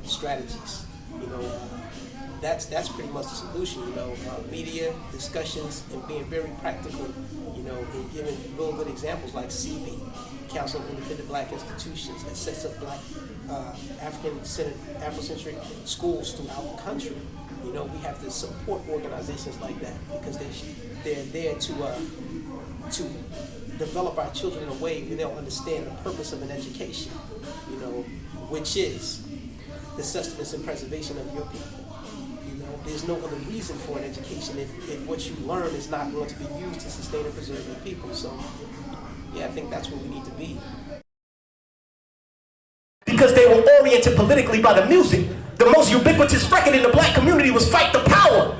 strategies. You know, that's pretty much the solution. You know, media discussions and being very practical. You know, and giving real good examples like CB, Council of Independent Black Institutions, that sets up Black Afrocentric schools throughout the country. You know, we have to support organizations like that because they're there to develop our children in a way where they'll understand the purpose of an education, you know, which is the sustenance and preservation of your people. You know, there's no other reason for an education if what you learn is not going to be used to sustain and preserve your people. So, yeah, I think that's where we need to be. Because they were oriented politically by the music. The most ubiquitous record in the black community was Fight the Power.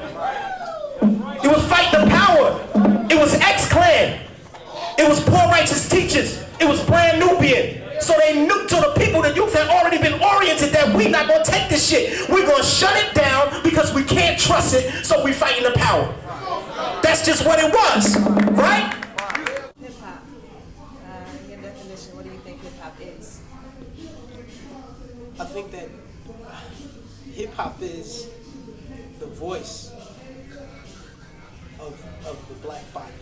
It was Fight the Power. It was X-Clan. It was Poor Righteous Teachers. It was Brand Nubian. So they knew to the people, the youth had already been oriented that we not gonna take this shit. We're gonna shut it down because we can't trust it, so we fighting the power. That's just what it was, right? Hip-hop, your definition, what do you think hip-hop is? I think that hip-hop is the voice of the black body.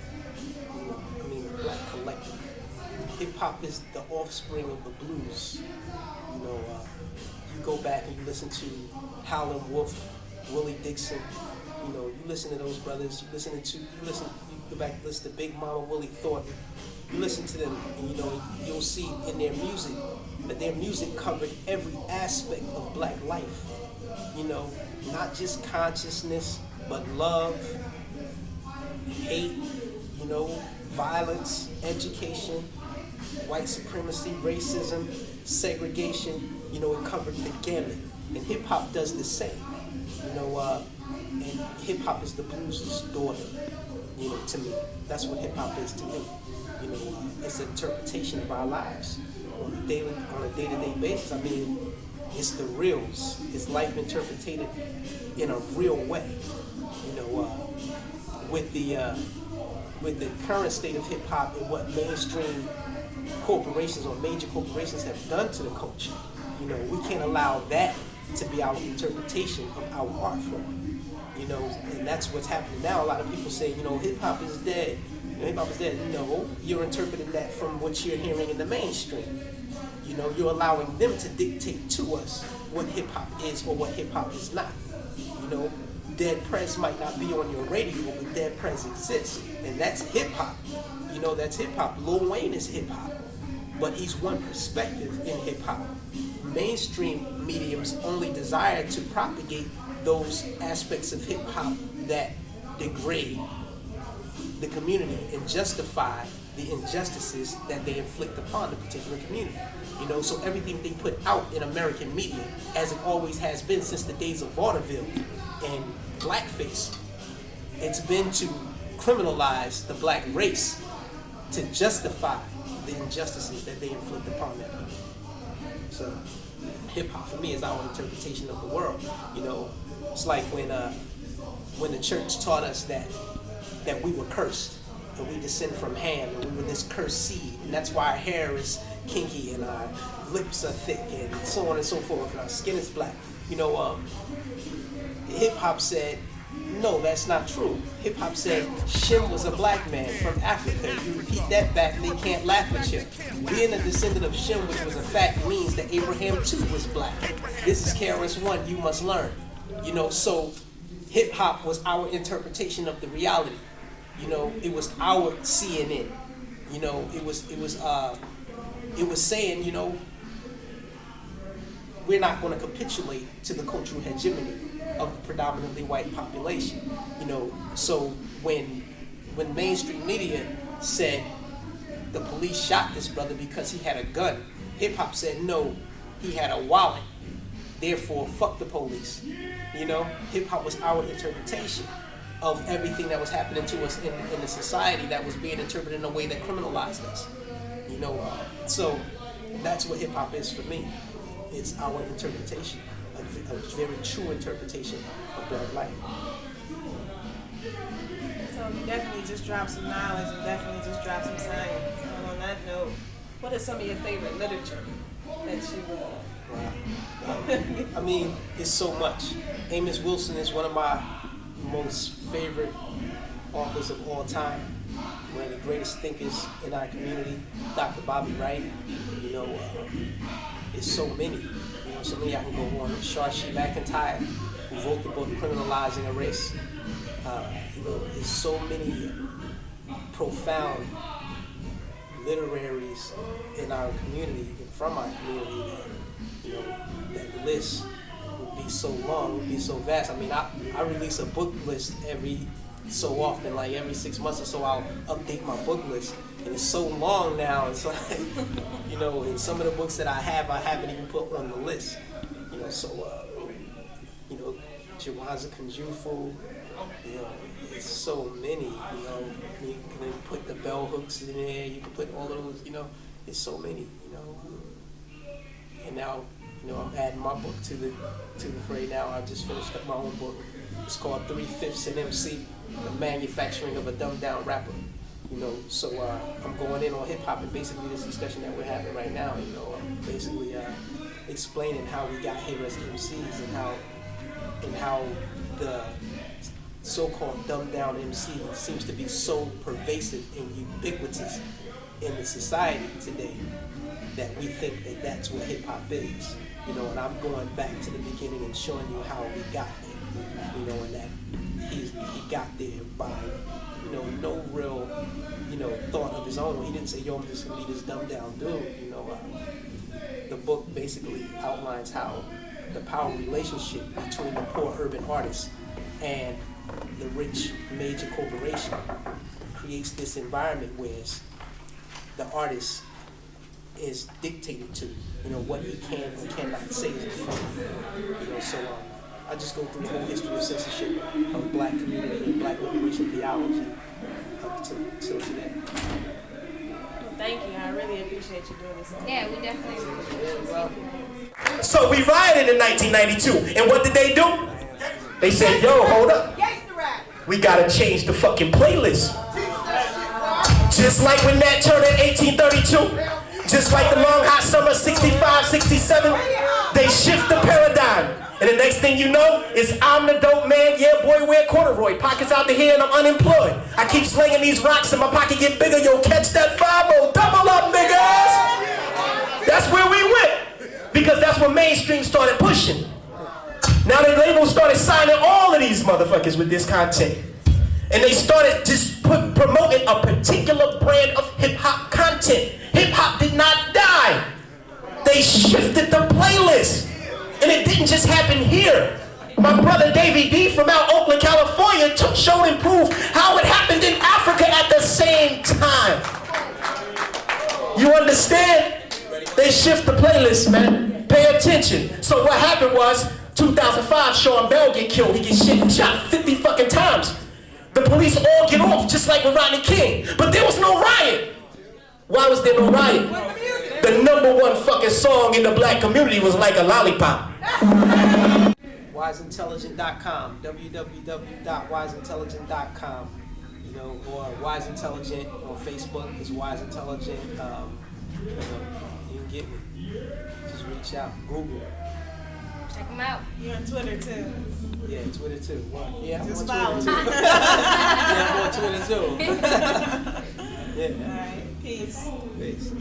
I mean, the black collective. Hip-hop is the offspring of the blues. You know, you go back and you listen to Howlin' Wolf, Willie Dixon. You know, you listen to those brothers. You go back and listen to Big Mama Willie Thornton. You listen to them, and you know, you'll see in their music that their music covered every aspect of black life. You know, not just consciousness, but love, hate, you know, violence, education, white supremacy, racism, segregation. You know, it covered the gamut. And hip hop does the same. You know, and hip hop is the blues' daughter. You know, to me, that's what hip hop is to me. You know, it's an interpretation of our lives on a day-to-day basis. I mean, it's the reals. It's life interpreted in a real way. You know, with the current state of hip hop and what mainstream corporations or major corporations have done to the culture, you know, we can't allow that to be our interpretation of our art form. You know, and that's what's happening now. A lot of people say, you know, hip hop is dead. You know, hip hop is dead. No, you're interpreting that from what you're hearing in the mainstream. You know, you're allowing them to dictate to us what hip hop is or what hip hop is not. You know, Dead Prez might not be on your radio, but Dead Prez exists, and that's hip hop. You know, that's hip hop. Lil Wayne is hip hop, but he's one perspective in hip hop. Mainstream mediums only desire to propagate those aspects of hip hop that degrade the community and justify the injustices that they inflict upon the particular community. You know, so everything they put out in American media, as it always has been since the days of vaudeville and blackface, it's been to criminalize the black race to justify the injustices that they inflict upon that people. So hip hop for me is our interpretation of the world. You know, it's like when the church taught us that we were cursed and we descend from Ham and we were this cursed seed, and that's why our hair is kinky and our lips are thick and so on and so forth, and our skin is black. You know, hip hop said, no, that's not true. Hip hop said Shem was a black man from Africa. You repeat that back, they can't laugh at you. Being a descendant of Shem, which was a fact, means that Abraham too was black. This is KRS-One, you must learn. You know, so hip hop was our interpretation of the reality. You know, it was our CNN. You know, it was saying, you know, we're not going to capitulate to the cultural hegemony of the predominantly white population. You know, so when mainstream media said the police shot this brother because he had a gun, hip hop said no, he had a wallet. Therefore, fuck the police. You know, hip hop was our interpretation of everything that was happening to us in the society that was being interpreted in a way that criminalized us. You know, so that's what hip hop is for me. It's our interpretation, a very true interpretation of black life. So you definitely just dropped some knowledge and definitely just dropped some science. And on that note, what is some of your favorite literature that you I mean, it's so much. Amos Wilson is one of my most favorite authors of all time. One of the greatest thinkers in our community. Dr. Bobby Wright. You know, it's so many. You know, so many I can go on. Sharshy McIntyre, who wrote the book Criminalizing a Race. You know, there's so many profound literaries in our community and from our community that, you know, that list would be so long, would be so vast. I mean, I release a book list every so often, like every 6 months or so I'll update my book list. And it's so long now, it's like, you know, and some of the books that I haven't even put on the list. You know, so, you know, Jawaza Kunjufu, you know, it's so many, you know. You can put the bell hooks in there, you can put all of those, you know, it's so many, you know. And now, you know, I'm adding my book to the fray now. I just finished up my own book. It's called 3/5 in MC, The Manufacturing of a Dumbed Down Rapper. You know, so I'm going in on hip hop, and basically this discussion that we're having right now, you know, basically explaining how we got here as MCs and how the so-called dumbed down MC seems to be so pervasive and ubiquitous in the society today that we think that that's what hip hop is. You know, and I'm going back to the beginning and showing you how we got there. You know, and that he got there by, you know, no real, you know, thought of his own. He didn't say, yo, I'm just gonna be this dumbed down dude. You know, the book basically outlines how the power relationship between the poor urban artist and the rich major corporation creates this environment where the artist is dictated to, you know, what he can and cannot say to people. You know, so I just go through the whole history of censorship of the black community and black liberation theology up to today. Well, thank you. I really appreciate you doing this. Yeah, we definitely appreciate it. So we rioted in 1992, and what did they do? They said, yo, hold up. We gotta change the fucking playlist. Just like when Nat Turner in 1832, just like the long hot summer 65, 67, they shift the paradigm. And the next thing you know is I'm the dope man, yeah boy, wear corduroy, pockets out the here and I'm unemployed. I keep slinging these rocks and my pocket get bigger, yo catch that 5-0, double up niggas! That's where we went, because that's when mainstream started pushing. Now the labels started signing all of these motherfuckers with this content. And they started just promoting a particular brand of hip-hop content. Hip-hop did not die. They shifted the playlist. And it didn't just happen here. My brother Davey D from out Oakland, California showed and proved how it happened in Africa at the same time. You understand? They shift the playlist, man. Pay attention. So what happened was, 2005, Sean Bell get killed. He gets shot 50 fucking times. The police all get off, just like with Rodney King. But there was no riot. Why was there no riot? The #1 fucking song in the black community was Like a Lollipop. Wiseintelligent.com, www.wiseintelligent.com, you know, or Wise Intelligent on Facebook is Wise Intelligent. You know, you can get me. Just reach out, Google. Check them out. You're on Twitter too. Yeah, Twitter too. What? Yeah, I'm Just on follow Twitter me. too. Yeah, I'm on Twitter too. Yeah. All right. Peace. Peace.